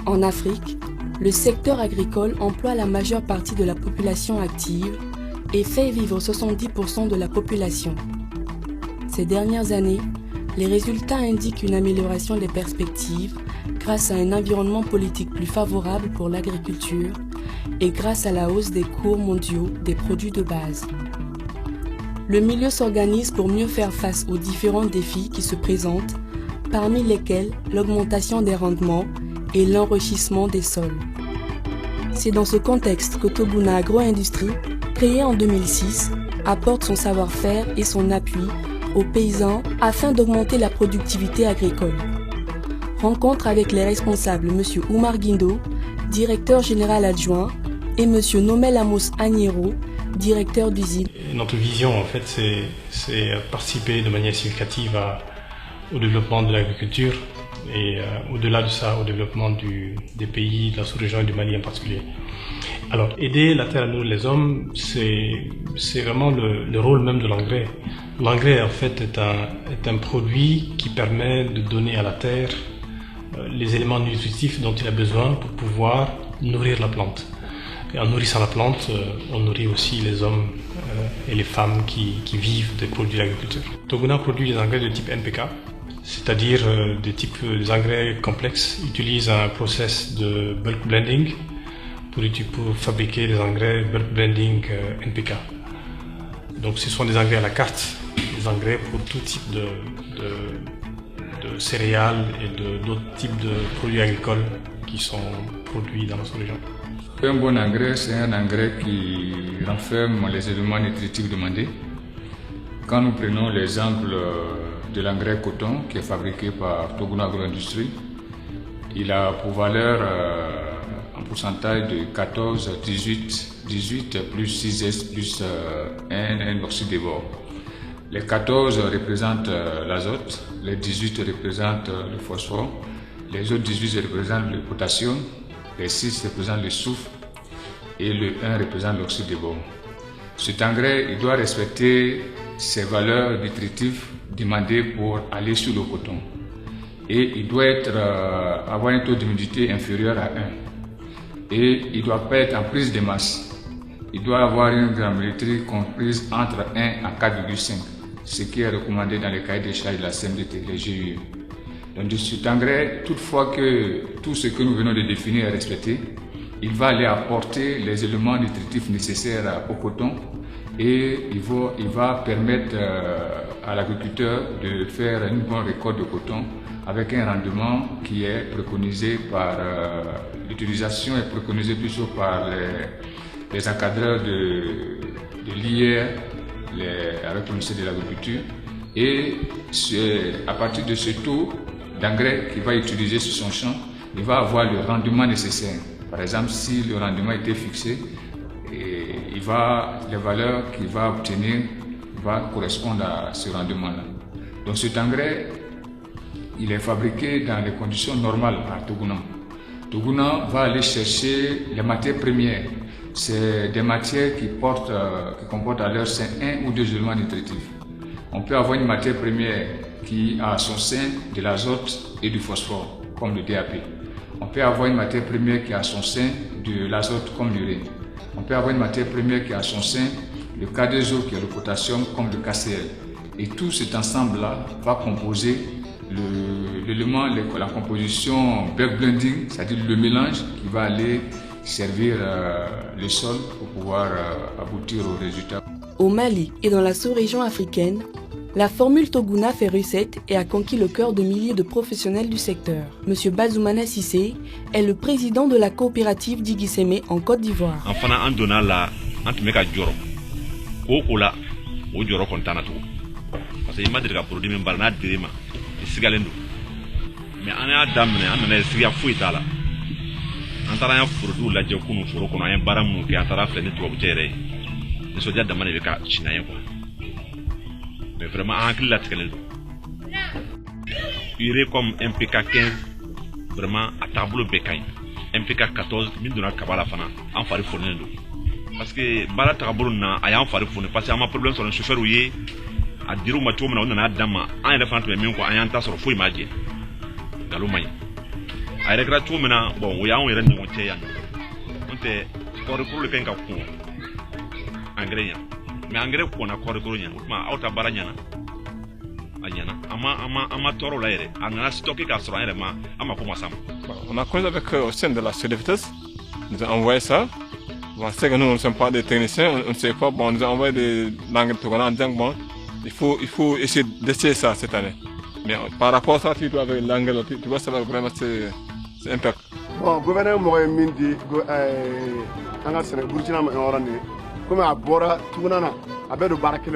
En Afrique, le secteur agricole emploie la majeure partie de la population active et fait vivre 70% de la population. Ces dernières années, les résultats indiquent une amélioration des perspectives grâce à un environnement politique plus favorable pour l'agriculture et grâce à la hausse des cours mondiaux des produits de base. Le milieu s'organise pour mieux faire face aux différents défis qui se présentent, parmi lesquels l'augmentation des rendements et l'enrichissement des sols. C'est dans ce contexte que Toguna Agro-Industrie, créé en 2006, apporte son savoir-faire et son appui aux paysans afin d'augmenter la productivité agricole. Rencontre avec les responsables M. Oumar Guindo, directeur général adjoint, et M. Nomel Amos Agnero, directeur d'usine. Notre vision, en fait, c'est participer de manière significative au développement de l'agriculture et au-delà de ça, au développement des pays de la sous-région et du Mali en particulier. Alors, aider la terre à nourrir les hommes, c'est vraiment le rôle même de l'engrais. L'engrais, en fait, est un produit qui permet de donner à la terre les éléments nutritifs dont il a besoin pour pouvoir nourrir la plante. Et en nourrissant la plante, on nourrit aussi les hommes et les femmes qui vivent des produits de l'agriculture. Toguna produit des engrais de type NPK, c'est-à-dire des engrais complexes, utilise un process de bulk blending pour fabriquer des engrais bulk blending NPK. Donc ce sont des engrais à la carte, des engrais pour tout type de céréales et d'autres types de produits agricoles qui sont produits dans notre région. Un bon engrais, c'est un engrais qui renferme les éléments nutritifs demandés. Quand nous prenons l'exemple de l'engrais coton qui est fabriqué par Toguna Agro-Industrie, il a pour valeur un pourcentage de 14, 18 plus 6S plus un oxyde de bore. Les 14 représentent l'azote, les 18 représentent le phosphore, les autres 18 représentent le potassium, les 6 représentent le soufre et le 1 représente l'oxyde de bore. Cet engrais il doit respecter ces valeurs nutritives demandées pour aller sur le coton. Et il doit avoir un taux d'humidité inférieur à 1. Et il ne doit pas être en prise de masse. Il doit avoir une granularité comprise entre 1 à 4,5, ce qui est recommandé dans les cahiers des charges de la CMDT, les GUE. Donc, cet engrais, toutefois que tout ce que nous venons de définir est respecté, il va aller apporter les éléments nutritifs nécessaires au coton et il va permettre à l'agriculteur de faire une bonne récolte de coton avec un rendement qui est préconisé par l'utilisation est préconisée plutôt par les encadreurs de l'IR avec le ministère de l'Agriculture. Et à partir de ce taux d'engrais qu'il va utiliser sur son champ, il va avoir le rendement nécessaire. Par exemple, si le rendement était fixé, les valeurs qu'il va obtenir vont correspondre à ce rendement-là. Donc cet engrais, il est fabriqué dans les conditions normales à Toguna. Toguna va aller chercher les matières premières. C'est des matières qui comportent à leur sein un ou deux éléments nutritifs. On peut avoir une matière première qui a à son sein de l'azote et du phosphore, comme le DAP. On peut avoir une matière première qui a à son sein de l'azote, comme l'urée. On peut avoir une matière première qui a à son sein le K2O, qui est le potassium, comme le KCl. Et tout cet ensemble-là va composer l'élément, la composition bulk blending, c'est-à-dire le mélange qui va aller servir le sol pour pouvoir aboutir au résultat. Au Mali et dans la sous-région africaine, la formule Toguna fait recette et a conquis le cœur de milliers de professionnels du secteur. Monsieur Bazoumana Sissé est le président de la coopérative d'Iguissémé en Côte d'Ivoire. Mais on a damné, on a essayé à fouiller là. On a un fourreau là, j'ai connu fourreau qu'on a un baram qui a tarafé les trois bouteilles. Les soldats de mané avec un chinaïen. Mais vraiment, un clé là, il est comme MPK 15, vraiment à tableau bécaille. MPK 14, mine de la cabala fana, en faré fourné. Parce que Bala tableau n'a rien faré fourné. Parce qu'il y a un problème sur le chauffeur où il est. A dire au matou, on a dama, un éléphant, mais mieux qu'un tas sur fouille magique. Galomai. a yɛrɛ kɛra cogo min na bon o y'anw yɛrɛ ɲɔgɔn cɛ yan n'o tɛ kɔɔrikolo de ka ɲi ka kɔn angɛrɛ ɲɛ mais angɛrɛ kɔnna kɔɔrikolo ɲɛ o tuma aw ta baara ɲɛna a ɲɛna an ma tɔɔrɔ la yɛrɛ a nana stocké k'a sɔrɔ an yɛrɛ ma an mako ma s'a ma. On a causé avec au sein de la CDFTS, nous a envoyé ça. On sait que nous ne sommes pas des techniciens, on ne sait pas, bon, on nous a envoyé des langues togolaises en disant bon, il faut essayer d'essayer ça cette année. Mais par rapport à ça, tu dois avec l'anglais, tu vois, ça va vraiment c'est impact. Bon, le gouvernement m'a dit que on a sénégalais, Burkina Faso, on a né, comme à Bora, tout le monde a besoin de barquer.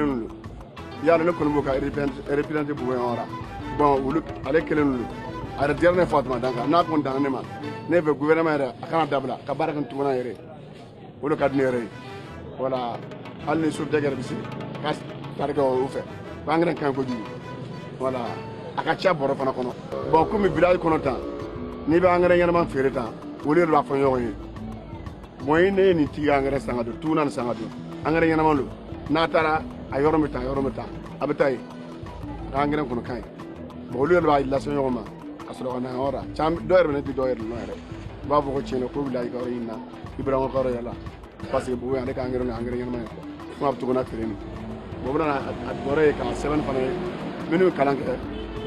Il y a le Congo qui est représenté pour un bon, avec quel à la dernière fois, n'a pas condamné, ne veut gouvernement à Canada, à Barakan Touna, ou le cadre. Voilà, allez sur des guerres ici, casse, carrément au fait. Bangren Kangoudi. Voilà, à Kacha Borofana. Bon, comme le village qu'on entend, ni Bangren Yaman Ferreta, ou le Rafayon. Moi, il n'est ni Tigangre Sangado, Tounan Sangado, Angren Yamalo, Natara. Ayorometa abetaye angena kono kay bo lu la ila so yoma aslo na ora cham doer ne di doer no ere ba bo ko cheno ko bilay ko ina ibrahima ko yalla parce que bo ande ka angena ngama ko abtu gona fere ni bo na at bore ka 7 fane minu kalang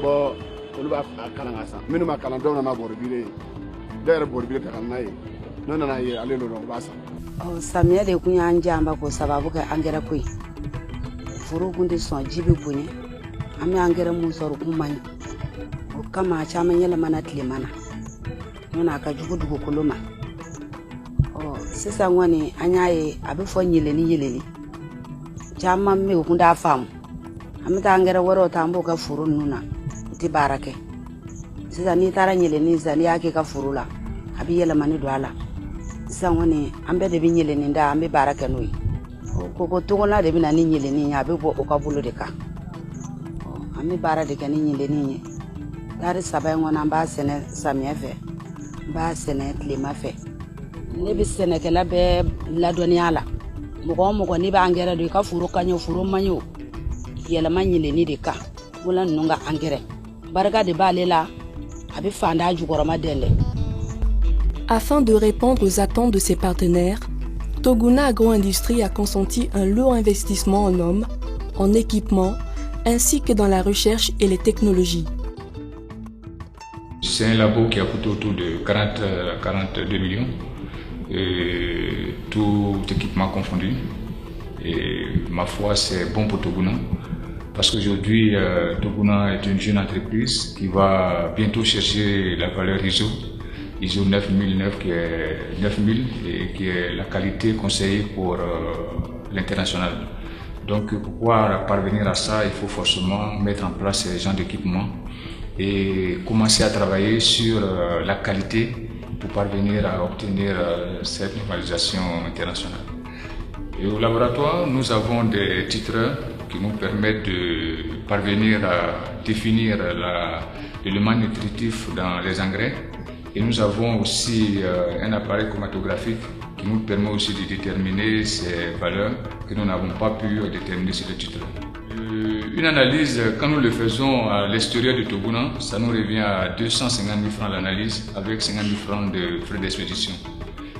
bo lu ba kalang asa minu ma kalang do na bor bile doer bor bile ka nay no na ye ale lo ba sa o samia de kunya anjamba ko sababu ka angera koi furu kunde son jibi bunye ami angere mun soro kumani o kama chama nyela mana tlemana nuna ka jugu kuluma o sisa ngwani anyaye abe fo yeleni chama me kunda fam ami ta angere woro tambo ka furu nuna ti barake sisa ni tara yeleni zali yake ka furu la abi yela mani dwala sisa ngwani ambe de bi yeleni nda ambe barake noi ko togola de bina ni nyele ni abe bo o ka bulu de ka ami bara de kan ni nyele ni dari saba ngona ba sene samia fe ba sene klima fe ne bi sene kala be la doniala mo ni ba angere de ka furu kanyo furu manyo yela manyele ni de ka wala nunga angere baraka de balela abi fanda jugoroma dele. Afin de répondre aux attentes de ses partenaires, Toguna Agro-Industrie a consenti un lourd investissement en hommes, en équipement, ainsi que dans la recherche et les technologies. C'est un labo qui a coûté autour de 42 millions, tout équipement confondu. Et ma foi, c'est bon pour Toguna, parce qu'aujourd'hui, Toguna est une jeune entreprise qui va bientôt chercher la valeur ISO 9009 qui est 9000 et qui est la qualité conseillée pour l'international. Donc pour pouvoir parvenir à ça, il faut forcément mettre en place ces genres d'équipements et commencer à travailler sur la qualité pour parvenir à obtenir cette normalisation internationale. Et au laboratoire, nous avons des titreurs qui nous permettent de parvenir à définir l'élément nutritif dans les engrais. Et nous avons aussi un appareil chromatographique qui nous permet aussi de déterminer ces valeurs que nous n'avons pas pu déterminer sur le titre. Une analyse, quand nous le faisons à l'extérieur de Toguna, ça nous revient à 250 000 francs l'analyse avec 50 000 francs de frais d'expédition.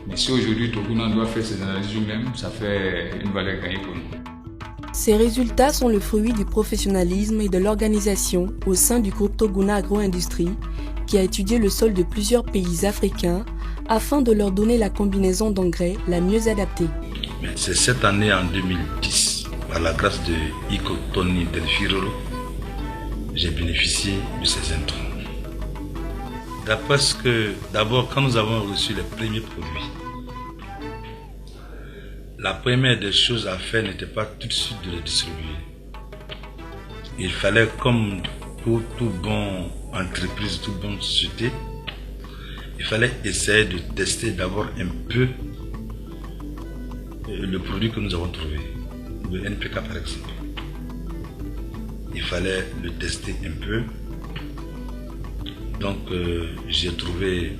Mais si aujourd'hui Toguna doit faire ses analyses lui-même, ça fait une valeur gagnée pour nous. Ces résultats sont le fruit du professionnalisme et de l'organisation au sein du groupe Toguna Agro-Industrie qui a étudié le sol de plusieurs pays africains afin de leur donner la combinaison d'engrais la mieux adaptée. C'est cette année, en 2010, par la grâce de Iko Tony Delfirolo, j'ai bénéficié de ces intrants. Parce que d'abord, quand nous avons reçu les premiers produits, la première des choses à faire n'était pas tout de suite de les distribuer. Il fallait, comme pour tout bon entreprise, toute bonne société, il fallait essayer de tester d'abord un peu le produit que nous avons trouvé, le NPK par exemple. Il fallait le tester un peu. Donc j'ai trouvé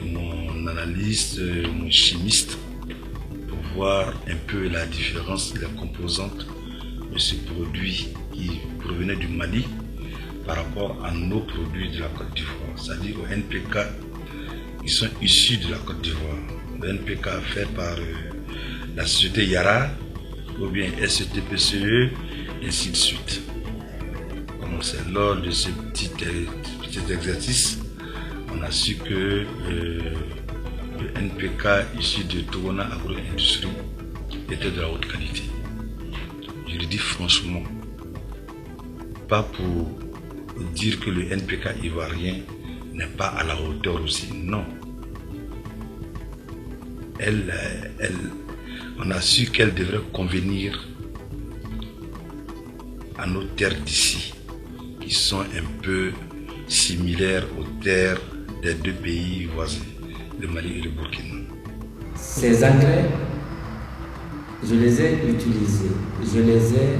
mon analyste, mon chimiste, pour voir un peu la différence, la composante de ce produit qui provenait du Mali par rapport à nos produits de la Côte d'Ivoire, c'est-à-dire au NPK qui sont issus de la Côte d'Ivoire. Le NPK fait par la société Yara ou bien SETPCE, ainsi de suite. Donc c'est lors de ce petit exercice, on a su que le NPK issu de Togona Agro-Industrie était de la haute qualité. Je le dis franchement, pas pour dire que le NPK ivoirien n'est pas à la hauteur aussi, non. On a su qu'elle devrait convenir à nos terres d'ici, qui sont un peu similaires aux terres des deux pays voisins, le Mali et le Burkina. Ces engrais, je les ai utilisés, je les ai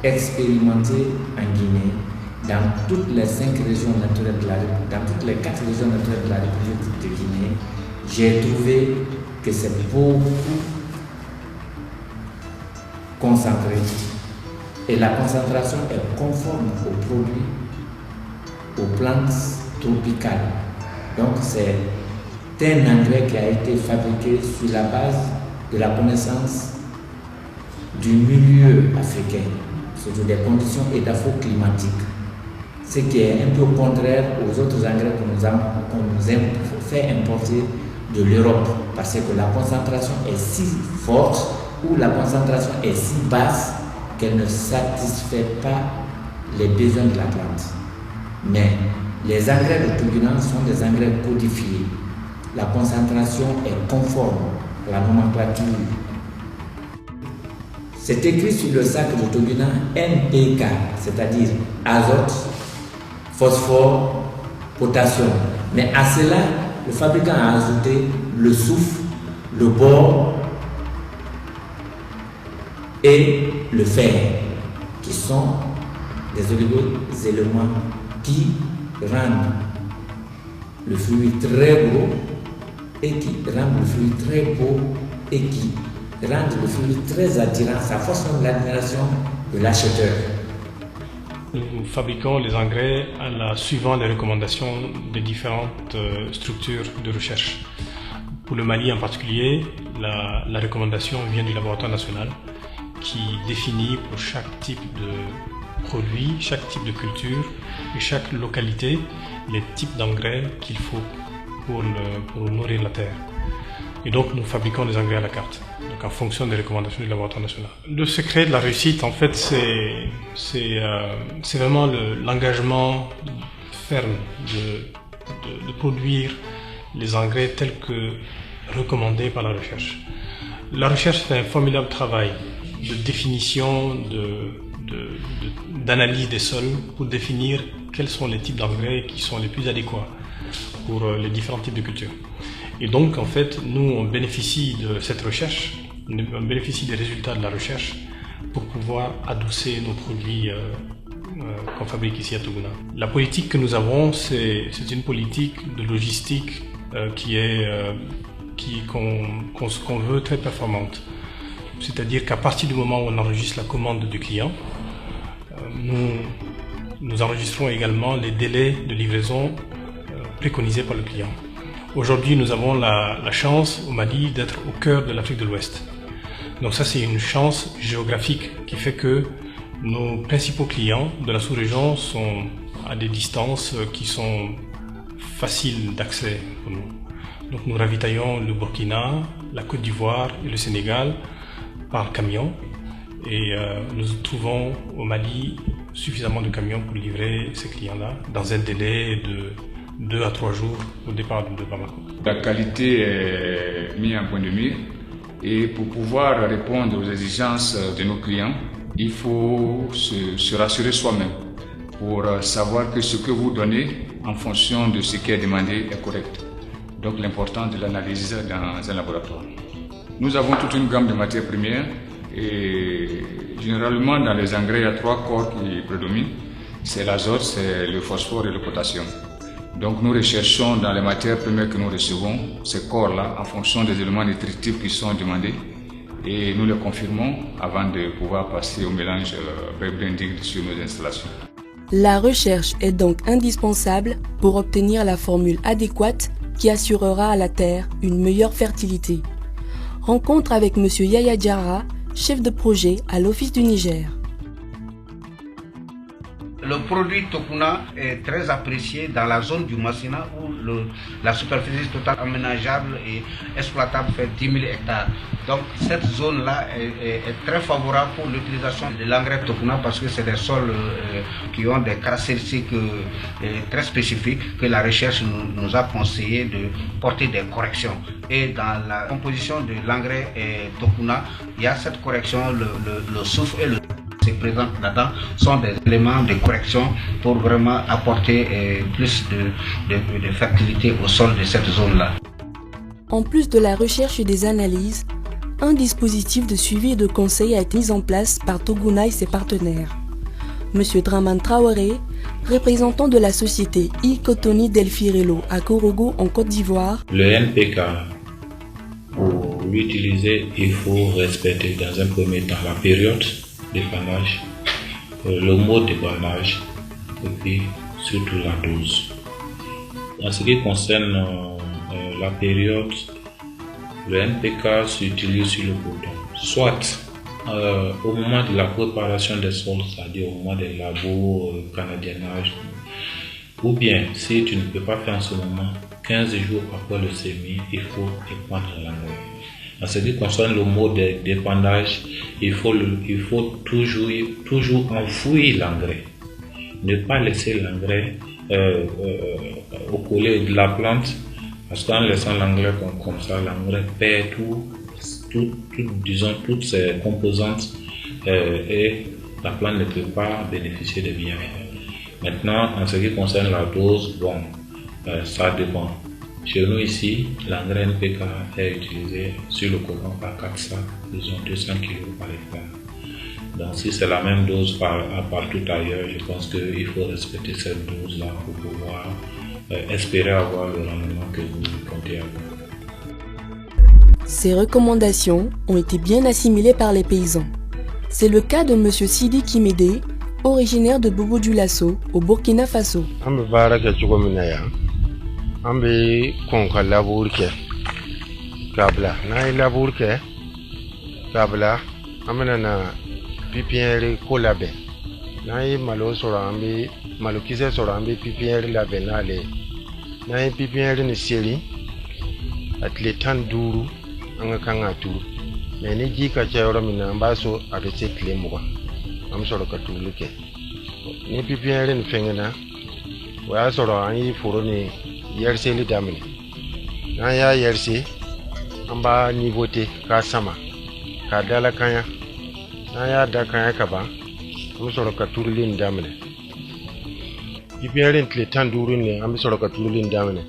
expérimentés en Guinée, dans toutes les 5 régions naturelles de la République, dans toutes les 4 régions naturelles de la République de Guinée. J'ai trouvé que c'est beaucoup concentré et la concentration est conforme aux produits, aux plantes tropicales. Donc c'est un engrais qui a été fabriqué sur la base de la connaissance du milieu africain, surtout des conditions édapho-climatiques, ce qui est un peu contraire aux autres engrais qu'on nous fait importer de l'Europe, parce que la concentration est si forte ou la concentration est si basse qu'elle ne satisfait pas les besoins de la plante. Mais les engrais de Toguna sont des engrais codifiés. La concentration est conforme à la nomenclature. C'est écrit sur le sac de Toguna NPK, c'est-à-dire azote, phosphore, potassium. Mais à cela, le fabricant a ajouté le soufre, le bore et le fer, qui sont des oligo-éléments qui rendent le fruit très gros et qui rendent le fruit très beau et qui rendent le fruit très attirant. Ça force l'admiration de l'acheteur. Nous fabriquons les engrais suivant les recommandations des différentes structures de recherche. Pour le Mali en particulier, la recommandation vient du laboratoire national qui définit pour chaque type de produit, chaque type de culture et chaque localité les types d'engrais qu'il faut pour nourrir la terre. Et donc nous fabriquons des engrais à la carte, donc en fonction des recommandations du laboratoire national. Le secret de la réussite, en fait, c'est vraiment l'engagement ferme de produire les engrais tels que recommandés par la recherche. La recherche fait un formidable travail de définition, d'analyse des sols pour définir quels sont les types d'engrais qui sont les plus adéquats pour les différents types de cultures. Et donc, en fait, nous, on bénéficie de cette recherche, on bénéficie des résultats de la recherche pour pouvoir adoucer nos produits qu'on fabrique ici à Toguna. La politique que nous avons, c'est une politique de logistique qu'on veut très performante. C'est-à-dire qu'à partir du moment où on enregistre la commande du client, nous enregistrons également les délais de livraison préconisés par le client. Aujourd'hui, nous avons la chance au Mali d'être au cœur de l'Afrique de l'Ouest. Donc ça, c'est une chance géographique qui fait que nos principaux clients de la sous-région sont à des distances qui sont faciles d'accès pour nous. Donc nous ravitaillons le Burkina, la Côte d'Ivoire et le Sénégal par camion. Et nous trouvons au Mali suffisamment de camions pour livrer ces clients-là dans un délai de 2 à 3 jours au départ de Bamako. La qualité est mise en point de mire et pour pouvoir répondre aux exigences de nos clients, il faut se rassurer soi-même pour savoir que ce que vous donnez en fonction de ce qui est demandé est correct. Donc l'important de l'analyse dans un laboratoire. Nous avons toute une gamme de matières premières et généralement dans les engrais, il y a 3 corps qui prédominent. C'est l'azote, c'est le phosphore et le potassium. Donc nous recherchons dans les matières premières que nous recevons ces corps-là en fonction des éléments nutritifs qui sont demandés et nous les confirmons avant de pouvoir passer au mélange blending sur nos installations. La recherche est donc indispensable pour obtenir la formule adéquate qui assurera à la terre une meilleure fertilité. Rencontre avec M. Yaya Diarra, chef de projet à l'Office du Niger. Le produit Tokuna est très apprécié dans la zone du Massina où la superficie totale aménageable et exploitable fait 10 000 hectares. Donc cette zone-là est très favorable pour l'utilisation de l'engrais Tokuna parce que c'est des sols qui ont des caractéristiques très spécifiques que la recherche nous a conseillé de porter des corrections. Et dans la composition de l'engrais Tokuna, il y a cette correction, le soufre et le qui se présentent là-dedans sont des éléments de correction pour vraiment apporter plus de fertilité au sol de cette zone-là. En plus de la recherche et des analyses, un dispositif de suivi et de conseil a été mis en place par Toguna et ses partenaires. Monsieur Draman Traoré, représentant de la société I-Cotoni Delfirello à Korogo en Côte d'Ivoire. Le NPK, pour l'utiliser, il faut respecter dans un premier temps la période d'épandage, le mode d'épandage et puis surtout la dose. En ce qui concerne la période, le NPK s'utilise sur le coton, soit au moment de la préparation des sols, c'est-à-dire au moment des labos, canadiennage, ou bien si tu ne peux pas faire en ce moment, 15 jours après le semis, il faut épandre l'engrais. En ce qui concerne le mode d'épandage, il faut toujours enfouir l'engrais. Ne pas laisser l'engrais au collet de la plante, parce qu'en laissant l'engrais comme ça, l'engrais perd toutes ses composantes et la plante ne peut pas bénéficier des bienfaits. Maintenant, en ce qui concerne la dose, bon, ça dépend. Chez nous ici, l'engrais NPK est utilisé sur le coton par 4 sacs, disons 200 kg par hectare. Donc si c'est la même dose partout ailleurs, je pense qu'il faut respecter cette dose-là pour pouvoir espérer avoir le rendement que vous comptez avoir. Ces recommandations ont été bien assimilées par les paysans. C'est le cas de M. Sidi Kimede, originaire de Bobo Dioulasso, au Burkina Faso. An bɛ kɔn ka laburu kɛ k'a bila n'an ye laburu kɛ k'a bila an bɛna na pipiyɛri ko labɛn n'an ye malo sɔrɔ an bɛ malokisɛ sɔrɔ an bɛ pipiyɛri labɛn n'ale n'an ye pipiyɛri ni seri a tile 15 an ka kan k'a turu mɛ ni ji ka ca yɔrɔ min na an b'a so a bɛ se tile 20 an bɛ sɔrɔ ka turuli kɛ ni pipiyɛri ni fɛngɛna o y'a sɔrɔ an ye foro ni yerseli daminɛ n'an y'a yerse an b'a niveauté k'a sama k'a dalakanya n'an y'a dakanya ka ban an bɛ sɔrɔ ka turuli nin daminɛ pipiyɛri tile 15 nin an bɛ sɔrɔ ka turuli nin daminɛ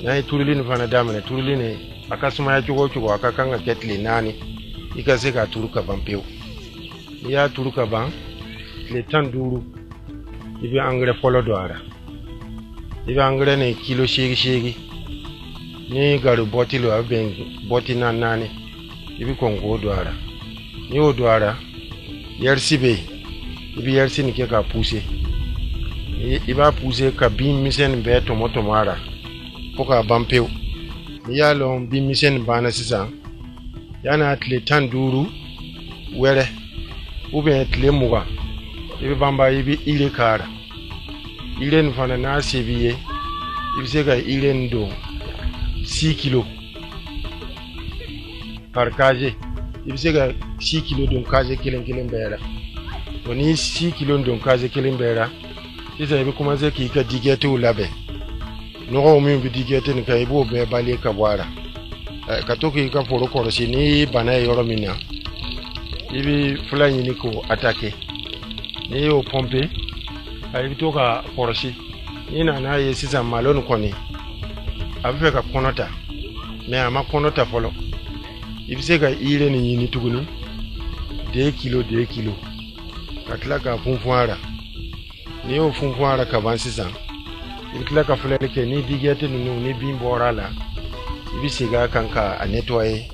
n'an ye turuli nin fana daminɛ turuli nin a ka sumaya cogo o cogo a ka kan ka kɛ tile 4 i ka se k'a turu ka ban pewu n'i y'a turu ka ban tile 15 i bɛ engrais fɔlɔ don a la i bɛ engrais ni kilo 8 ni gari bɔti lo a bɛ bɔti 4 i bɛ kɔn k'o don a la n'i y'o don a la yersi bɛ yen i bɛ yersi nin kɛ k'a pousser i b'a pousser ka bin misɛnnin bɛɛ tɔmɔ a la fo k'a ban pewu n'i y'a lɔn bin misɛnnin banna sisan yanni a tile 15 wɛrɛ ou bien tile 20 i bɛ banba i bɛ ire k'a la ire nin fana n'a se b'i ye i bɛ se ka ire nin don 6 kg par casier i bɛ se ka 6 kg don casier kelen bɛɛ la o ni 6 kg don casier kelen bɛɛ la sisan i bɛ commencer k'i ka diguettew labɛn nɔgɔw min bɛ diguette nin kan i b'o bɛɛ balayer ka bɔ a la ka to k'i ka foro kɔlɔsi ni bana ye yɔrɔ min na i bɛ fila ɲini k'o attaquer n'i y'o pomper i bɛ to ka kɔlɔsi n'i nana ye sisan malo nin kɔni a bɛ fɛ ka kɔnɔ ta mais a ma kɔnɔ ta fɔlɔ i bɛ se ka ire nin ɲini tuguni 2 kg ka tila ka funfun a la n'i y'o funfun a la ka ban sisan i bɛ tila ka filɛli kɛ ni diguette ninnu ni bin bɔra a la i bɛ segin a kan ka a nettoyer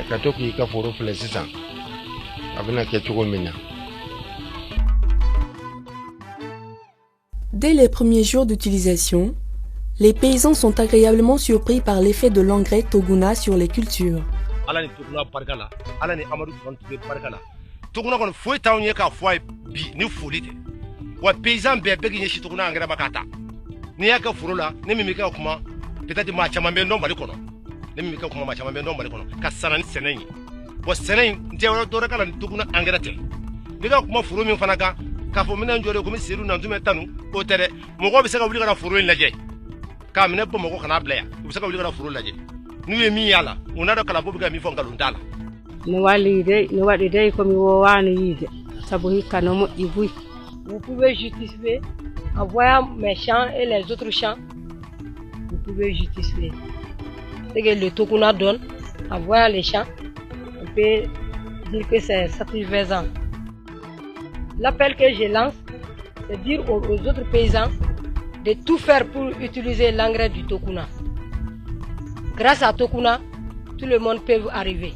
ka to k'i ka foro filɛ sisan a bɛna kɛ cogo min na. Dès les premiers jours d'utilisation, les paysans sont agréablement surpris par l'effet de l'engrais Toguna sur les cultures. Vous pouvez justifier en voyant mes champs et les autres champs. Vous pouvez justifier ce que le Toguna donne en voyant les champs. On peut dire que c'est satisfaisant. L'appel que je lance, c'est dire aux autres paysans de tout faire pour utiliser l'engrais du Toguna. Grâce à Toguna, tout le monde peut arriver.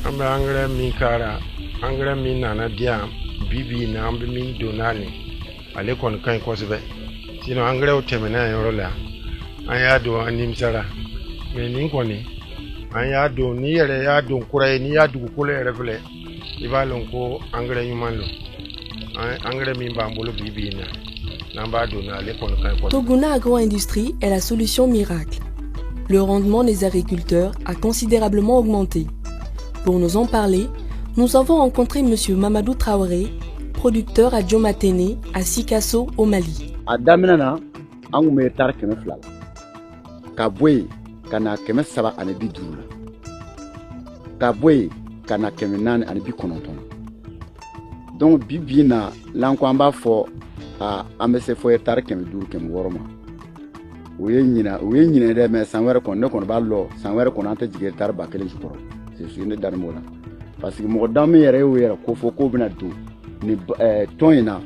Engrais mikara, engrais minana diam, bibi na ambi min donani. Ale kon kan ko sebe. Sino engrais o temena yorola. Anya do animsara. Me nin koni. Anya do ni yere ya do kura ni ya du ko le refle. Ibalon ko engrais yumalo. Engrais min bambolo bibi na. Toguna Agro-Industrie est la solution miracle. Le rendement des agriculteurs a considérablement augmenté. Pour nous en parler, nous avons rencontré M. Mamadou Traoré, producteur à Djomatene, à Sikasso, au Mali. Adamina, on me tar keme flal. Kabwe, kana keme saba anebi dula. Kabwe, kana keme nan anebi kononton. Donc bibina, l'enquamba fort. Ambese fo tar kem dur kem worma we nyina de me sanwere kon ne kon ballo sanwere kon anta jige tar ba kelen sukoro c'est sûr ne dar mola parce que mo dam yere were ko fo ko bina do ni toyina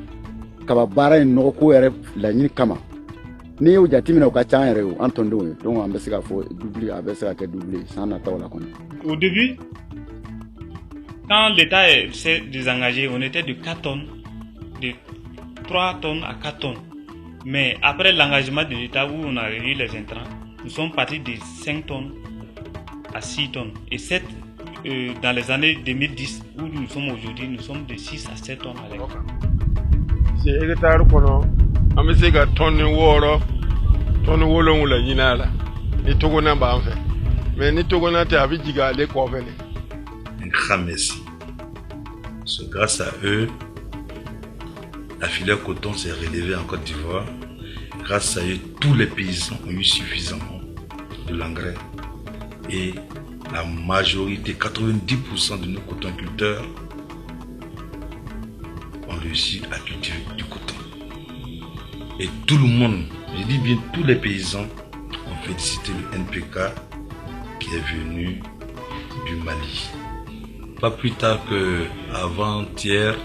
kaba bara no ko yere la nyini kama ni o jatimi na ka chan yere o antondo donc ambese ka fo doubler ambese ka doubler sans na tawla kon. Au début, quand l'État s'est désengagé, on était de 4 tonnes de 3 tonnes à 4 tonnes. Mais après l'engagement de l'État où on a réuni les intrants, nous sommes partis de 5 tonnes à 6 tonnes. Et 7 dans les années 2010 où nous sommes aujourd'hui, nous sommes de 6 à 7 tonnes à l'époque. C'est hectare kono amesega tonne woro tonne wolon la yinala ni Toguna ba en fait. Mais ni Toguna te abijiga le ko fele. Un grand merci. C'est grâce à eux la filière coton s'est relevée en Côte d'Ivoire. Grâce à eux, tous les paysans ont eu suffisamment de l'engrais. Et la majorité, 90% de nos cotonculteurs ont réussi à cultiver du coton. Et tout le monde, je dis bien tous les paysans, ont félicité le NPK qui est venu du Mali. Pas plus tard qu'avant-hier,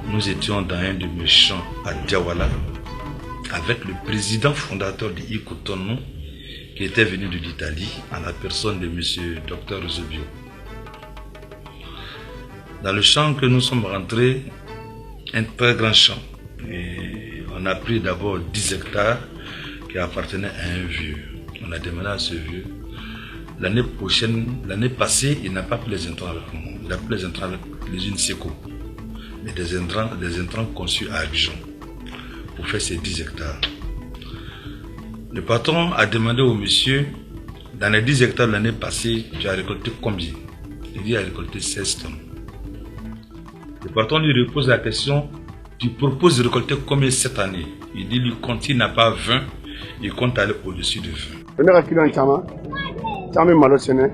nous étions dans un de mes champs à Diawala avec le président fondateur de Ikotonou qui était venu de l'Italie en la personne de M. Dr Zobio. Dans le champ que nous sommes rentrés, un très grand champ. Et on a pris d'abord 10 hectares qui appartenaient à un vieux. On a demandé à ce vieux. L'année prochaine, l'année passée, il n'a pas pris les intrants avec nous. Il a pris les intrants avec les unes Seco. Mais des intrants conçus à Abidjan pour faire ces 10 hectares. Le patron a demandé au monsieur, dans les 10 hectares l'année passée, tu as récolté combien? Il dit, il a récolté 16 tonnes. Le patron lui repose la question, tu proposes de récolter combien cette année? Il dit, lui, quand il n'a pas 20, il compte aller au-dessus de 20. Chame malo sene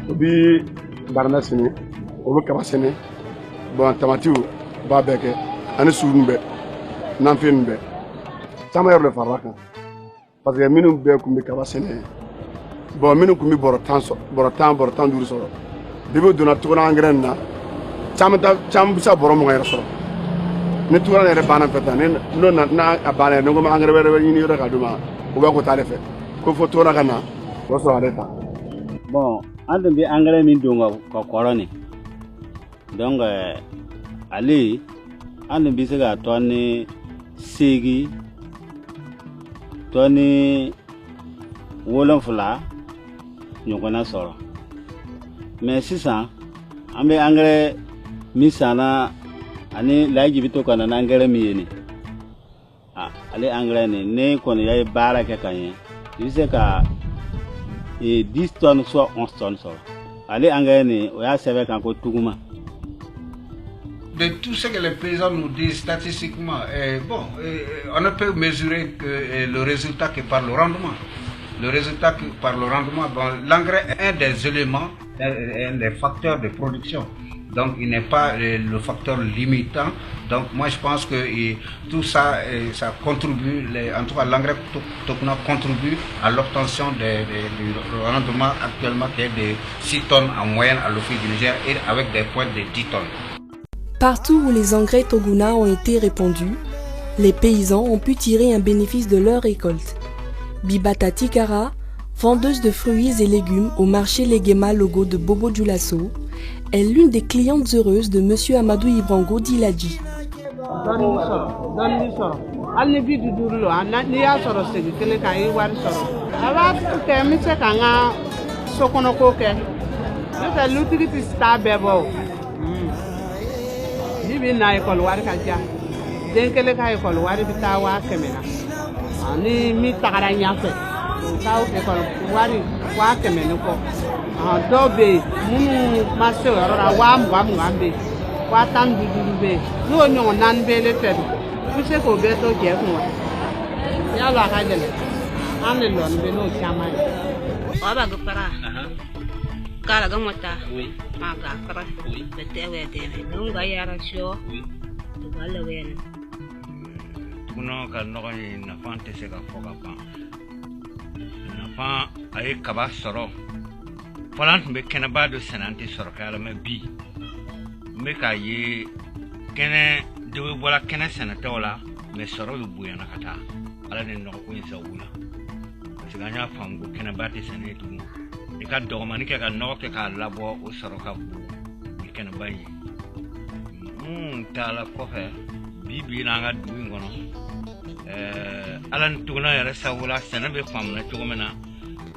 obi barna sene obi kaba sene bon tamatiu ba beke ani surumbe namfenbe chama yor le faraka parce que minu be kumbi kaba sene bon minu kumbi borotan duru soro debe dona tona engrais na cham bisa boromo ngai soro ne tuwa ne bana feta ne no na abana ne ngoma engrais were ni yoro ka duma ko ba ko tale fe ko fo tona kana. Bon, on a engrais min donga ko koroni. Donc ali on a bisega tonne segi toni wolonfula ɲɔgɔnna sɔrɔ mais sisan an bɛ engrais min sanna ani laji bi to ka na engrais min ye nin ale engrais nin ne kɔni ye baara kɛ ka ɲɛ i bɛ se ka 10 tonnes soit 11 tonnes sɔrɔ ale engrais nin o y'a sɛbɛn kan ko tuguma. De tout ce que les paysans nous disent statistiquement, on ne peut mesurer que le résultat que par le rendement. Le résultat que par le rendement, l'engrais est un des éléments, un des facteurs de production. Donc il n'est pas le facteur limitant. Donc moi je pense que tout ça, ça contribue, en tout cas l'engrais Tokuna contribue à l'obtention du rendement actuellement qui est de 6 tonnes en moyenne à l'office du Niger et avec des pointes de 10 tonnes. Partout où les engrais Toguna ont été répandus, les paysans ont pu tirer un bénéfice de leur récolte. Bibata Tikara, vendeuse de fruits et légumes au marché Legema Logo de Bobo Dioulasso, est l'une des clientes heureuses de M. Amadou Ibrango Diladji. Bibi na école wari ka ja den kele ka école wari bi taa waa kɛmɛ na ani mi tagara ɲafɛ taa école wari waa kɛmɛ ni kɔ dɔw bɛ yen minnu ma se o yɔrɔ la waa mugan bɛ yen waa tan ni duuru bɛ yen n'o ɲɔgɔn naani bɛ ne fɛ i bɛ se k'o bɛɛ to jɛ kun wa yala a ka gɛlɛn an de lɔni bɛ n'o caman ye. Wa ba gopara kala ga mota ma ga kara da tewe don ga yara sho ga le wen tuno ka no ni na fante se ga foga pa na fa ay kaba soro falant be kena ba do senanti soro kala me bi me ka ye kene de bola kene senata wala me soro bu buya na kata ala ne no ko ni sawula parce que nya fango kena ba te senetu i ka dɔgɔmani kɛ ka nɔgɔ kɛ k'a labɔ o sɔrɔ ka bon i kɛnɛba ye taala kɔfɛ bi na an ka dugu in kɔnɔ ala ni tuguna yɛrɛ sabula sɛnɛ bɛ faamuna cogo min na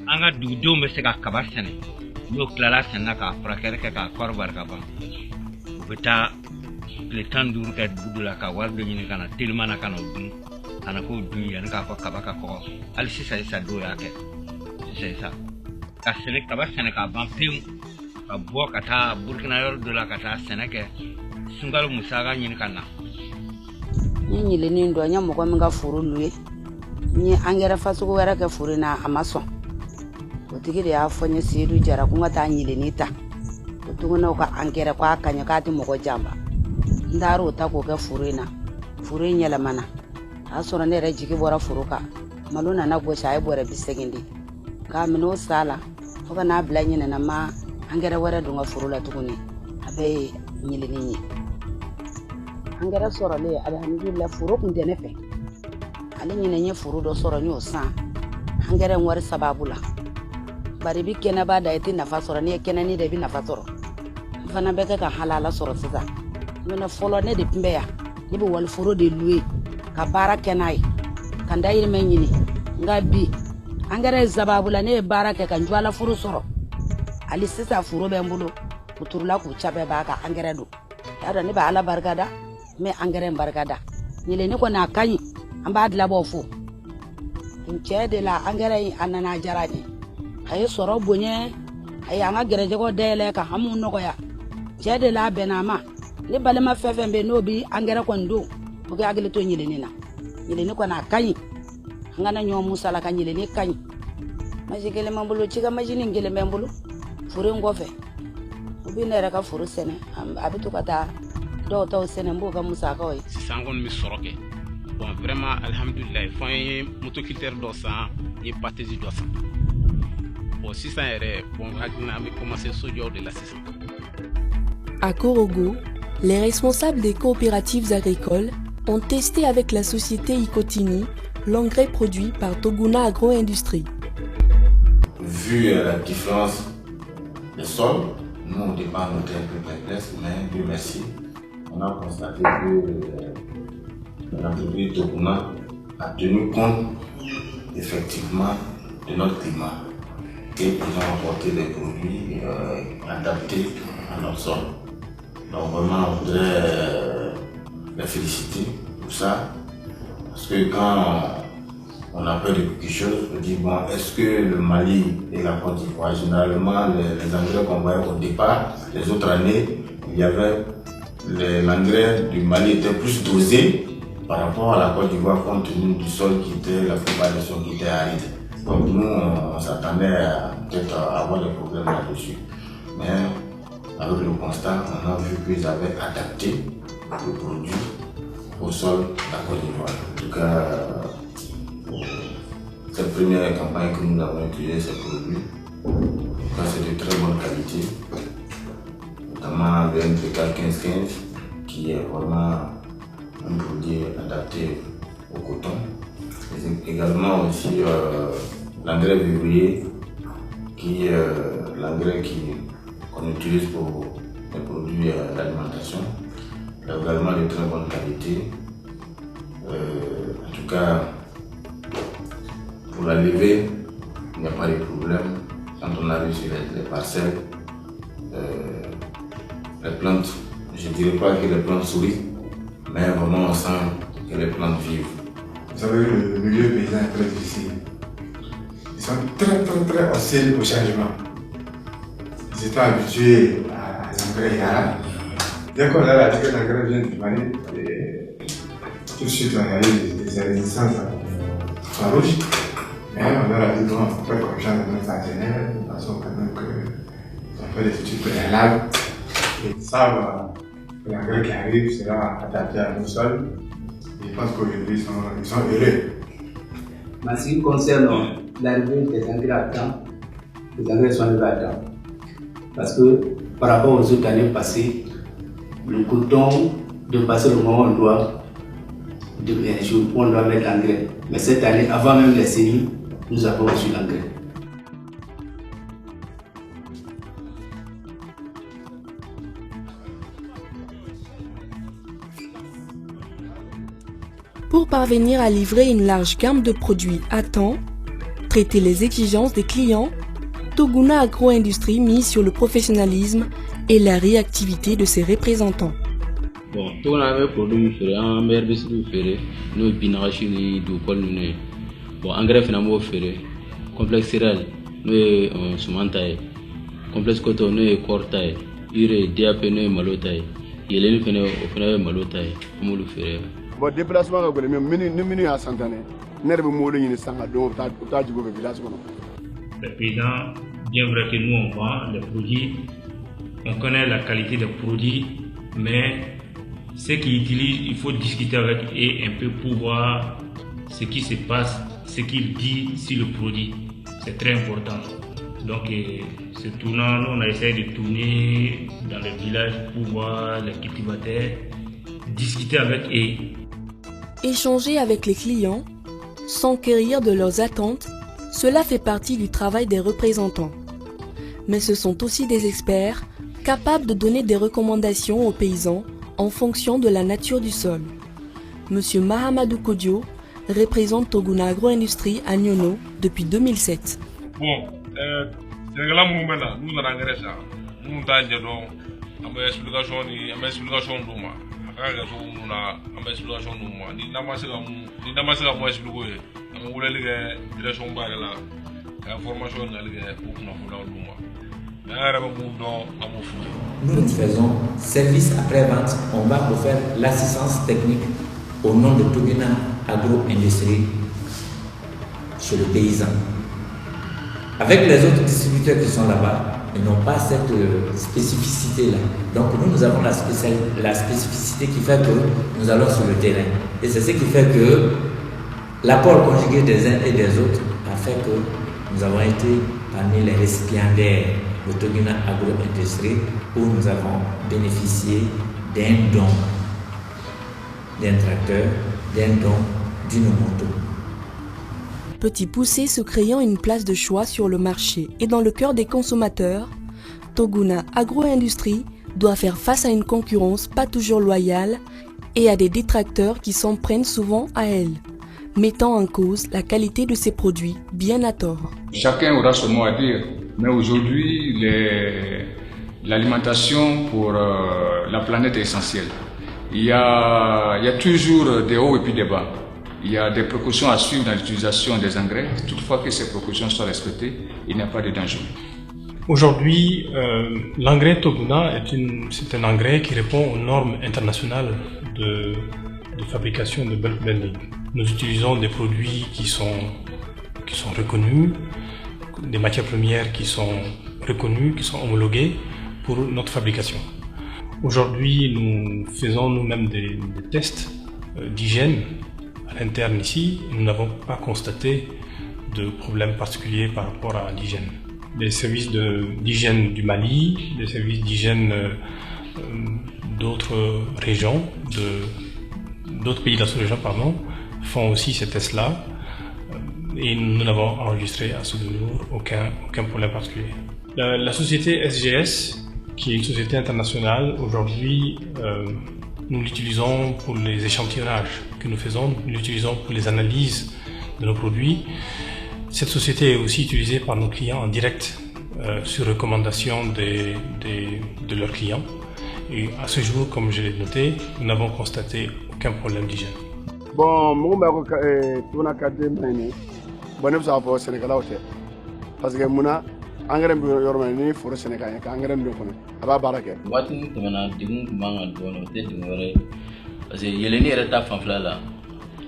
an ka dugudenw bɛ se ka kaba sɛnɛ n'o tilala sɛnɛ k'a furakɛli kɛ k'a kɔrɔbari ka ban u bɛ taa tile 15 kɛ dugu la ka wari dɔ ɲini ka na telima na ka na o dun ka na k'o dun yanni k'a fɔ kaba ka kɔgɔ hali sisan dɔw y'a kɛ sisan ka sɛnɛ kaba sɛnɛ ka ban pewu ka bɔ ka taa Burkina yɔrɔ dɔ la ka taa sɛnɛ kɛ sunkalo musaka ɲini ka na. Ni ɲilenin dɔ n ye mɔgɔ min ka foro luye n ye angɛrɛ fasugu wɛrɛ kɛ foro in na a ma sɔn o tigi de y'a fɔ n ye Seydou Jara ko n ka taa ɲilenin ta o tuguna o ka angɛrɛ ko a ka ɲɛ k'a tɛ mɔgɔ janba n taara o ta k'o kɛ foro in na foro in yɛlɛmana a y'a sɔrɔ ne yɛrɛ jigi bɔra foro kan malo nana gosi a ye bɔrɛ 80 di k'a minɛ o sa la fo ka n'a bila ɲinɛna ma angɛrɛ wɛrɛ don ka foro la tuguni a bɛɛ ye ɲilenin ye angɛrɛ sɔrɔlen alhamdulillah foro kun tɛ ne fɛ ale ɲinɛ n ye foro dɔ sɔrɔ n y'o san angɛrɛ wari sababu la bari bi kɛnɛba da i tɛ nafa sɔrɔ n'i ye kɛnɛni da i bɛ nafa sɔrɔ n fana bɛ kɛ ka halala sɔrɔ sisan mɛ fɔlɔ ne de tun bɛ yan ne bɛ wali foro de luye ka baara kɛ n'a ye ka n dayirimɛ ɲini nka bi angɛrɛ sababu la ne ye baara kɛ ka n juala foro sɔrɔ hali sisan foro bɛ n bolo u turula k'u ca bɛɛ b'a ka angɛrɛ don y'a dɔn ne bɛ ala barika da n bɛ angɛrɛ in barika da ɲilenin kɔni a ka ɲi an b'a dilabɔ fo n cɛ de la angɛrɛ in a nana diyara n ye a ye sɔrɔ bonya a ye an ka gɛrɛjɛgɛw dayɛlɛ ka hamu nɔgɔya cɛ de la a bɛnna a ma ne balima fɛn fɛn bɛ yen n'o bɛ angɛrɛ kɔni don o kɛ hakili to ɲilenin na ɲilenin kɔni a ka ɲi an kana ɲɔgɔn musala ka ɲilenin ka ɲi masi kelen bɛ n bolo cikɛ masini kelen bɛ n bolo foro in kɔfɛ u bɛ ne yɛrɛ ka foro sɛnɛ a bɛ to ka taa dɔw taw sɛnɛ n b'o ka musakaw ye sisan an kɔni bɛ sɔrɔ kɛ bon vraiment alhamdulilayi fɔ an ye motoculteur dɔ san n ye pâtisserie dɔ san bon sisan yɛrɛ bon hakili an bɛ commencer sojɔw de la sisan. À Korogo, les responsables des coopératives agricoles ont testé avec la société Icotini l'engrais produit par Toguna Agro-Industrie. Vu la différence des sols, nous on dépend de notre perplexe, mais Dieu merci, on a constaté que l'entreprise Toguna a tenu compte effectivement de notre climat et ils ont apporté des produits adaptés à notre sol. Donc vraiment, on voudrait les féliciter pour ça, parce que quand on a peur de quelque chose, on dit bon, est-ce que le Mali et la Côte d'Ivoire, généralement les engrais qu'on voyait au départ, les autres années, il y avait l'engrais du Mali était plus dosé par rapport à la Côte d'Ivoire compte tenu du sol qui était, la plupart des sols qui étaient arides. Donc nous, on s'attendait peut-être à avoir des problèmes là-dessus. Mais avec le constat, on a vu qu'ils avaient adapté le produit au sol de la Côte d'Ivoire. En tout cas, cette première campagne que nous avons utilisé ces produits, c'est de très bonne qualité, notamment le NPK 1515 qui est vraiment un produit adapté au coton. Et également aussi l'engrais vivrier qui est l'engrais qu'on utilise pour les produits d'alimentation. Il a également de très bonne qualité. En tout cas, pour la levée, il n'y a pas de problème. Quand on arrive sur les parcelles, les plantes, je ne dirais pas que les plantes sourient, mais vraiment on sent que les plantes vivent. Vous savez, le milieu paysan est très difficile. Ils sont très hostiles au changement. Ils étaient habitués à l'engrais Yara. Dès qu'on a dit que l'engrais vient du Mali, tout de suite on a eu des résistances farouches. Mais on leur a dit qu'on fait confiance à nos partenaires, de façon quand même qu'on fait des études préalables. Ils savent que l'engrais qui arrive sera adapté à nos sols. Je pense qu'aujourd'hui ils sont heureux. En ce qui concerne l'arrivée des engrais à temps, les engrais sont arrivés à temps. Parce que par rapport aux autres années passées, le coton de passer le moment où on doit mettre l'engrais. Mais cette année, avant même les semis, nous avons reçu l'engrais. Pour parvenir à livrer une large gamme de produits à temps, traiter les exigences des clients, Toguna Agro-Industrie mise sur le professionnalisme et la réactivité de ses représentants. Bon, Toguna avait produit un meilleur business fait, nous binachini du col nous. Bon, engrais finalement fait, complexe céréales, nous sumantaye, complexe coton nous cortaye, urée, DAP nous malotaye, yélène fait malotaye, comme le fait. Bon, déplacement ka gole minu à Santané ne be mo ni sanga do ta jigo be village kono. Les paysans, bien vrai que nous on vend les produits, on connaît la qualité des produits, mais ceux qui utilisent, il faut discuter avec eux un peu pour voir ce qui se passe, ce qu'ils disent sur le produit. C'est très important. Donc, ce tournant, nous on a essayé de tourner dans les villages pour voir les cultivateurs, discuter avec eux. Échanger avec les clients, s'enquérir de leurs attentes, cela fait partie du travail des représentants. Mais ce sont aussi des experts capables de donner des recommandations aux paysans en fonction de la nature du sol. Monsieur Mahamadou Kodio représente Toguna Agro-Industrie à Nyono depuis 2007. Bon, nous avons explication Nous faisons service après-vente, on va vous faire l'assistance technique au nom de Toguna Agro-Industrie chez le paysan. Avec les autres distributeurs qui sont là-bas, ils n'ont pas cette spécificité-là. Donc nous avons la spécificité qui fait que nous allons sur le terrain. Et c'est ce qui fait que l'apport conjugué des uns et des autres a fait que nous avons été parmi les récipiendaires de Toguna Agro-Industrie où nous avons bénéficié d'un don d'un tracteur, d'un don d'une moto. Petit poussé se créant une place de choix sur le marché et dans le cœur des consommateurs, Toguna Agro-Industrie doit faire face à une concurrence pas toujours loyale et à des détracteurs qui s'en prennent souvent à elle, mettant en cause la qualité de ses produits, bien à tort. Chacun aura son mot à dire, mais aujourd'hui, l'alimentation pour la planète est essentielle. Il y a toujours des hauts et puis des bas. Il y a des précautions à suivre dans l'utilisation des engrais. Toutefois que ces précautions soient respectées, il n'y a pas de danger. Aujourd'hui, l'engrais Toguna c'est un engrais qui répond aux normes internationales de fabrication de bulk blending. Nous utilisons des produits qui sont reconnus, des matières premières qui sont reconnues, qui sont homologuées pour notre fabrication. Aujourd'hui, nous faisons nous-mêmes des tests d'hygiène à l'interne ici. Nous n'avons pas constaté de problème particulier par rapport à l'hygiène. Des services d'hygiène du Mali, des services d'hygiène d'autres régions, d'autres pays de la sous-région, font aussi ces tests-là. Et nous n'avons enregistré à ce jour aucun problème particulier. La société SGS, qui est une société internationale, aujourd'hui, nous l'utilisons pour les échantillonnages que nous faisons, nous l'utilisons pour les analyses de nos produits. Cette société est aussi utilisée par nos clients en direct sur recommandation de leurs clients. Et à ce jour, comme je l'ai noté, nous n'avons constaté aucun problème d'hygiène. Bon, moi, je suis Sénégal, parce que moi, engrais bi yorma ni foro Sénégal ka engrais bi kono aba barake wati tɛmɛna degun tun b'an kan dɔɔnin o tɛ degun wɛrɛ ye parce que yɛlɛnni yɛrɛ ta fanfɛla la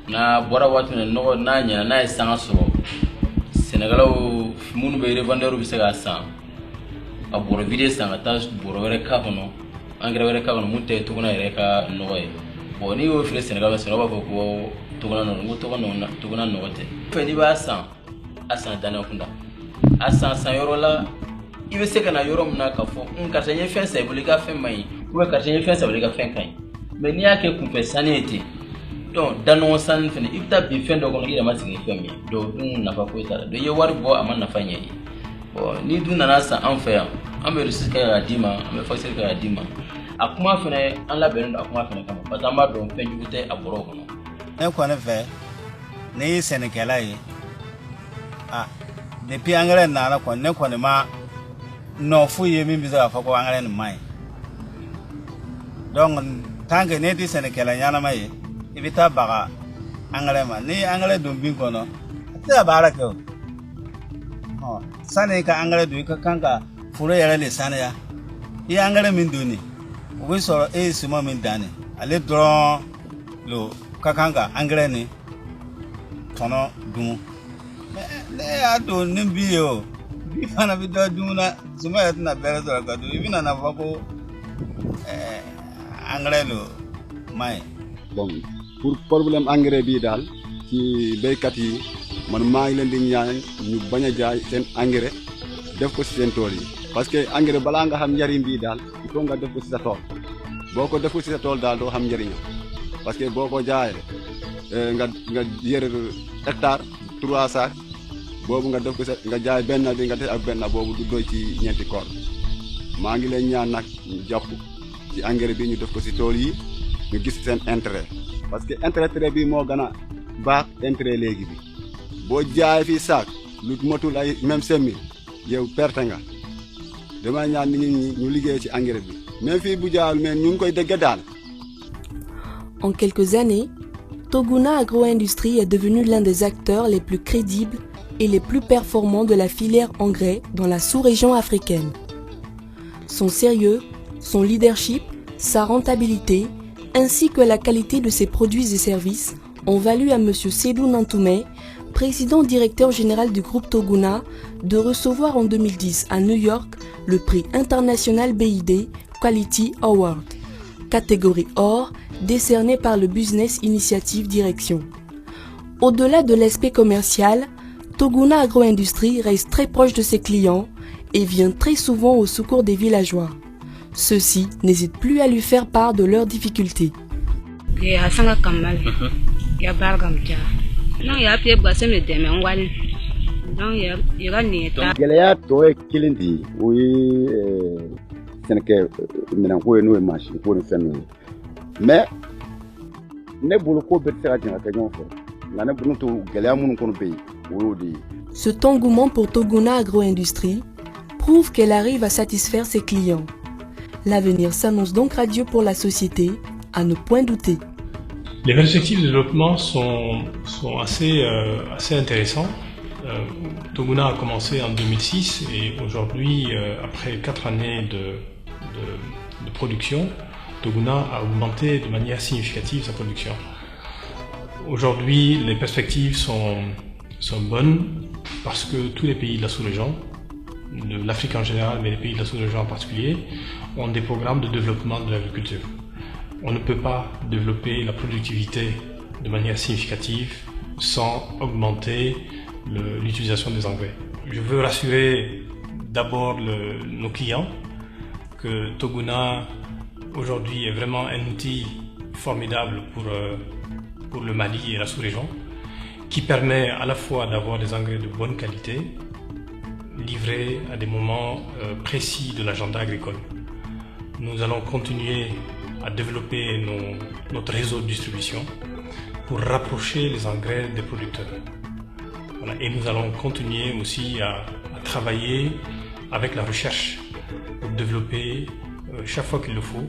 n'a bɔra waati min na nɔgɔ n'a ɲɛna n'a ye sanga sɔrɔ Sénégalaw minnu bɛ revendeur bɛ se k'a san a bɔrɔ vide san ka taa bɔrɔ wɛrɛ k'a kɔnɔ engrais wɛrɛ k'a kɔnɔ mun tɛ Toguna yɛrɛ ka nɔgɔ ye bon n'i y'o filɛ Sénégal la Sénégal b'a fɔ ko Toguna nɔgɔ n ko Toguna nɔgɔ tɛ fɛn n'i b'a san a san danaya kunda a san yɔrɔ la i bɛ se ka na yɔrɔ min na k'a fɔ karisa n ye fɛn san i bolo i ka fɛn man ɲi ou bien karisa n ye fɛn san i bolo i ka fɛn ka ɲi mais n'i y'a kɛ kunfɛ sanni ye ten donc danɔgɔ sanni fɛnɛ i bɛ taa bin fɛn dɔ kɔnɔ i yɛrɛ ma sigi ni fɛn min ye donc dun nafa foyi t'a la donc i ye wari bɔ a ma nafa ɲɛ i ye bon n'i dun nana san an fɛ yan an bɛ reçu kɛ k'a d'i ma an bɛ facture kɛ k'a d'i ma a kuma fɛnɛ an labɛnnen don a kuma fɛnɛ kama parce que an b'a dɔn fɛn jugu tɛ a bɔrɔw kɔnɔ. Ne kɔni fɛ ne ye sɛnɛkɛla ye depuis engrais nana kɔni ne kɔni ma nɔ foyi ye min bɛ se k'a fɔ ko engrais nin man ɲi donc tant que ne tɛ sɛnɛkɛla ɲɛnama ye i bɛ taa baga engrais ma ni engrais don bin kɔnɔ a tɛ se ka baara kɛ o sani i ka engrais don i ka kan ka foro yɛrɛ de sanuya i ye engrais min don nin o bɛ sɔrɔ e ye suman min dan nin ale dɔrɔn lo ka kan ka engrais nin tɔnɔ dun. Ne y'a don ni bi ye o bi fana bɛ dɔ dun na suma yɛrɛ tɛna bɛrɛ sɔrɔ ka dun i bɛna na fɔ ko engrais lo man ɲi. Bon pour problème engrais bi daal ci béykat yi man maa ngi leen di ñaan ñu bañ a jaay seen engrais def ko ci seen tool yi parce que engrais balaa nga xam njariñ bi daal il faut nga def ko ci sa tool boo ko deful ci sa tool daal doo xam njariñam parce que boo ko jaayee nga yër hectare 3 sacs. boobu nga def ko nga jaay benn bi nga def ak benn boobu du doy ci ñeenti koor maa ngi leen ñaan nag ñu jàpp ci engrais bi ñu def ko ci tool yi ñu gis seen intérêt parce que intérêt bi moo gën a baax intérêt léegi bi boo jaay fii saak lu motul ay même 5000 yow perte nga dama ñaan nit ñi ñu liggéey ci engrais bi même fii bu jaayul mais ñu ngi koy dégg daal. En quelques années, Toguna Agro-Industrie est devenu l'un des acteurs les plus crédibles et les plus performants de la filière engrais dans la sous-région africaine. Son sérieux, son leadership, sa rentabilité, ainsi que la qualité de ses produits et services ont valu à M. Sédou Nantoumé, président directeur général du groupe Toguna, de recevoir en 2010 à New York le prix international BID Quality Award, catégorie or, décerné par le Business Initiative Direction. Au-delà de l'aspect commercial, Toguna Agro-Industrie reste très proche de ses clients et vient très souvent au secours des villageois. Ceux-ci n'hésitent plus à lui faire part de leurs difficultés. Gɛlɛya tɔ ye kelen de ye o ye sɛnɛkɛ minɛnko ye n'o ye mansin ko ni fɛn ninnu ye mais Cet engouement pour Toguna Agro-Industrie prouve qu'elle arrive à satisfaire ses clients. L'avenir s'annonce donc radieux pour la société, à ne point douter. Les perspectives de développement sont assez intéressantes. Toguna a commencé en 2006 et aujourd'hui, après 4 années de production, Toguna a augmenté de manière significative sa production. Aujourd'hui, les perspectives sont bonnes parce que tous les pays de la sous-région, de l'Afrique en général, mais les pays de la sous-région en particulier, ont des programmes de développement de l'agriculture. On ne peut pas développer la productivité de manière significative sans augmenter l'utilisation des engrais. Je veux rassurer d'abord nos clients que Toguna aujourd'hui est vraiment un outil formidable pour le Mali et la sous-région, qui permet à la fois d'avoir des engrais de bonne qualité livrés à des moments précis de l'agenda agricole. Nous allons continuer à développer notre réseau de distribution pour rapprocher les engrais des producteurs. Voilà. Et nous allons continuer aussi à travailler avec la recherche pour développer chaque fois qu'il le faut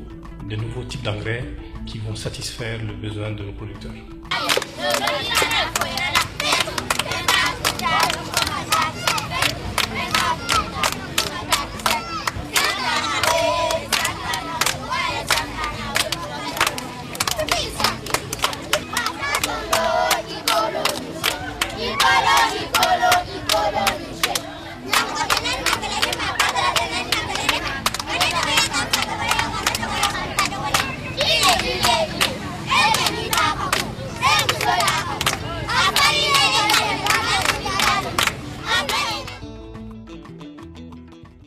de nouveaux types d'engrais qui vont satisfaire le besoin de nos producteurs.